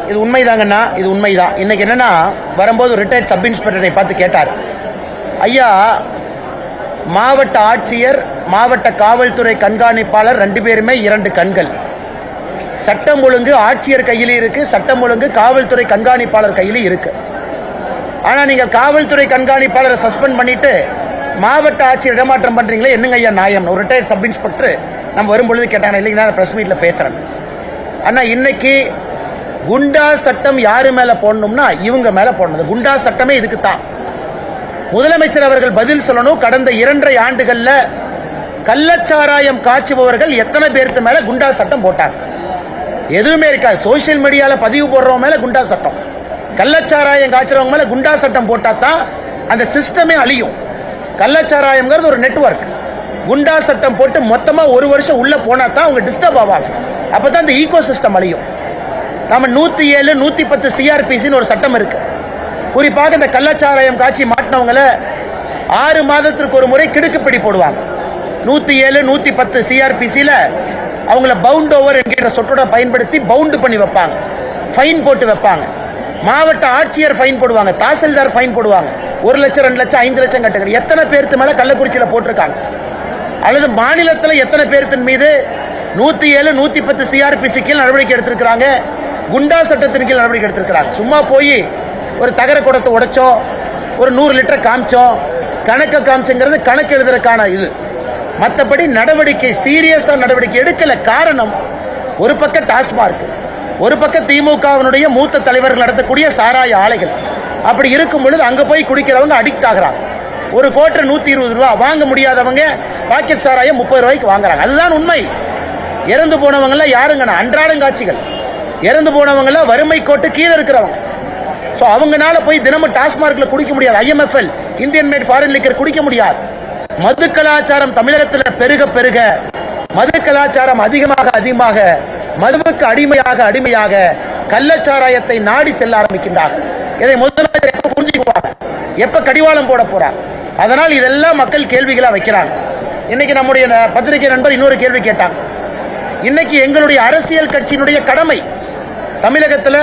இது உண்மைதாங்கண்ணா, இது உண்மைதான். இன்னைக்கு என்னன்னா, வரும்போது ரிட்டையர்ட் சப் இன்ஸ்பெக்டரை பார்த்து கேட்டார், ஐயா மாவட்ட ஆட்சியர் மாவட்ட காவல்துறை கண்காணிப்பாளர் 2 பேருமே 2 கண்கள். சட்டம் ஒழுங்கு ஆட்சியர் கையில இருக்கு, சட்டம் ஒழுங்கு காவல்துறை கண்காணிப்பாளர் கையில இருக்கு. ஆனா நீங்கள் காவல்துறை கண்காணிப்பாளரை சஸ்பெண்ட் பண்ணிட்டு மாவட்ட ஆட்சியர் இடமாற்றம் பண்றீங்களே, என்னங்க ஐயா நியாயம்? ஒரு ரிட்டையர்ட் சப் இன்ஸ்பெக்டர் நம்ம வரும்பொழுது கேட்டாங்க, இல்லைங்க நான் பிரஸ் மீட்ல பேசுறேன். ஆனா இன்னைக்கு குண்டா சட்டம் யாரு மேல போடணும்னா இவங்க மேல போடணும். குண்டா சட்டமே இதுக்கு தான். முதலமைச்சர் அவர்கள் பதில் சொல்லணும். கடந்த 2.5 ஆண்டுகள்ல கள்ளச்சாராயம் காய்ச்சுபவர்கள் எத்தனை பேருக்கு மேல குண்டா சட்டம் போட்டாங்க? எதுவுமே இருக்காது. சோசியல் மீடியால பதிவு போடுறவங்க மேல குண்டா சட்டம், கள்ளச்சாராயம் காய்ச்சறவங்க மேல குண்டா சட்டம் போட்டா தான் அந்த சிஸ்டமே அழியும். கள்ளச்சாராயம்ங்கிறது ஒரு நெட்வொர்க். குண்டா சட்டம் போட்டு மொத்தமா 1 வருஷம் உள்ள போனா தான் அவங்க டிஸ்டர்ப் ஆவாங்க. அப்பதான் இந்த ஈகோ சிஸ்டம் அழியும். நம்ம 107, 110 சிஆர்பிசின்னு ஒரு சட்டம் இருக்கு. குறிப்பாக இந்த கள்ளச்சாராயம் காட்சி மாட்டினவங்களை 6 மாதத்திற்கு ஒரு முறை கிடுக்குப்பிடி போடுவாங்க. 107, 110 சிஆர்பிசியில அவங்கள பவுண்ட் ஓவர் என்கிற சொற்றோட பயன்படுத்தி பவுண்ட் பண்ணி வைப்பாங்க, ஃபைன் போட்டு வைப்பாங்க. மாவட்ட ஆட்சியர் ஃபைன் போடுவாங்க, தாசில்தார் ஃபைன் போடுவாங்க. 1 லட்சம், 2 லட்சம், 5 லட்சம் கட்டுங்க. எத்தனை பேருக்கு மேல கள்ளக்குறிச்சியில போட்டிருக்காங்க? அல்லது மாநிலத்தில் எத்தனை பேர்த்தின் மீது 107, 110 சிஆர்பிசி கீழ் நடவடிக்கை எடுத்திருக்கிறாங்க, குண்டா சட்டத்தின் கீழ் நடவடிக்கை எடுத்திருக்கிறாங்க? சும்மா போய் ஒரு தகர குடத்தை உடைச்சோம், ஒரு 100 லிட்டர் காமிச்சோம், கணக்கு காமிச்சுங்கிறது கணக்கு எழுதுறதுக்கான இது. மற்றபடி நடவடிக்கை சீரியஸா நடவடிக்கை எடுக்கல. காரணம், ஒரு பக்கம் டாஸ்மார்க், ஒரு பக்கம் திமுகவினுடைய மூத்த தலைவர்கள் நடத்தக்கூடிய சாராய ஆலைகள். அப்படி இருக்கும் பொழுது அங்க போய் குடிக்கிறவங்க அடிக்ட் ஆகிறாங்க. ஒரு கோட்டை 120 ரூபா வாங்க முடியாதவங்க பாக்கெட் சாராயம் 30 ரூபாய்க்கு வாங்குறாங்க. அதுதான் உண்மை. இறந்து போனவங்க யாருங்கண்ணா? அன்றாடம் காட்சிகள். இறந்து போனவங்க வறுமை கோட்டு கீழே இருக்கிறவங்க. ஸோ அவங்கனால போய் தினமும் டாஸ்மார்க்ல குடிக்க முடியாது. IMFL, Indian mat foreign liquor குடிக்க முடியாது. மது கலாச்சாரம் தமிழகத்தில் பெருக பெருக, மது கலாச்சாரம் அதிகமாக மதுவுக்கு அடிமையாக கள்ளச்சாராயத்தை நாடி செல்ல ஆரம்பிக்கின்றார்கள். இதை முதலமைச்சர் எப்ப புரிஞ்சுக்குவாங்க? எப்ப கடிவாளம் போட போறாங்க? அதனால் இதெல்லாம் மக்கள் கேள்விகளா வைக்கிறாங்க. இன்னைக்கு நம்முடைய பத்திரிகை நண்பர் இன்னொரு கேள்வி கேட்டாங்க. இன்னைக்கு எங்களுடைய அரசியல் கட்சியினுடைய கடமை, தமிழகத்தில்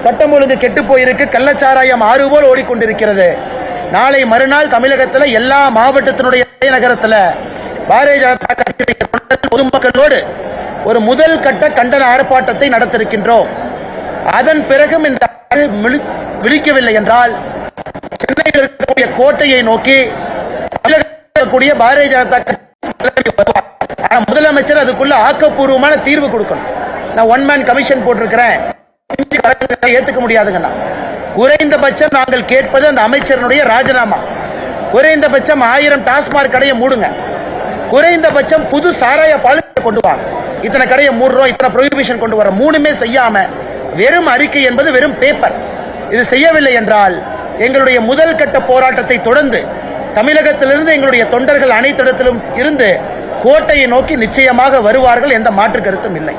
சட்டம் ஒழுங்கு கெட்டு போயிருக்கு, கள்ளச்சாராயம் ஆறு போல் ஓடிக்கொண்டிருக்கிறது. நாளை மறுநாள் தமிழகத்தில் எல்லா மாவட்டத்தினுடைய நகரத்தில் பாரதிய ஜனதா கட்சி பொதுமக்களோடு ஒரு முதல் கட்ட கண்டன ஆர்ப்பாட்டத்தை நடத்திருக்கின்றோம். அதன் பிறகும் இந்த விழிக்கவில்லை என்றால் சென்னையில் இருக்கக்கூடிய கோட்டையை நோக்கி கூடிய பாரதிய ஜனதா கட்சி வருவார். ஆனா முதலமைச்சர் அதுக்குள்ள ஆக்கப்பூர்வமான தீர்வு கொடுக்கணும். நான் 1 மேன் கமிஷன் போட்டிருக்கிறேன், ஏத்துக்க முடியாதுங்கண்ணா. குறைந்தபட்சம் நாங்கள் கேட்பது அந்த அமைச்சருடைய ராஜினாமா. குறைந்தபட்சம் 1000 டாஸ்மாக் கடையை மூடுங்க. குறைந்தபட்சம் புது சாராய பாலிசி கொண்டு வாங்க. இத்தனை கடையை மூடுறோம், இத்தனை ப்ரொஹிபிஷன் கொண்டு வரோம். 3மே செய்யாம வெறும் அறிக்கை என்பது வெறும் பேப்பர். இது செய்யவில்லை என்றால் எங்களுடைய முதல் கட்ட போராட்டத்தை தொடர்ந்து தமிழகத்திலிருந்து எங்களுடைய தொண்டர்கள் அனைத்து இடத்திலும் இருந்து கோட்டையை நோக்கி நிச்சயமாக வருவார்கள். எந்த மாற்று கருத்தும் இல்லை.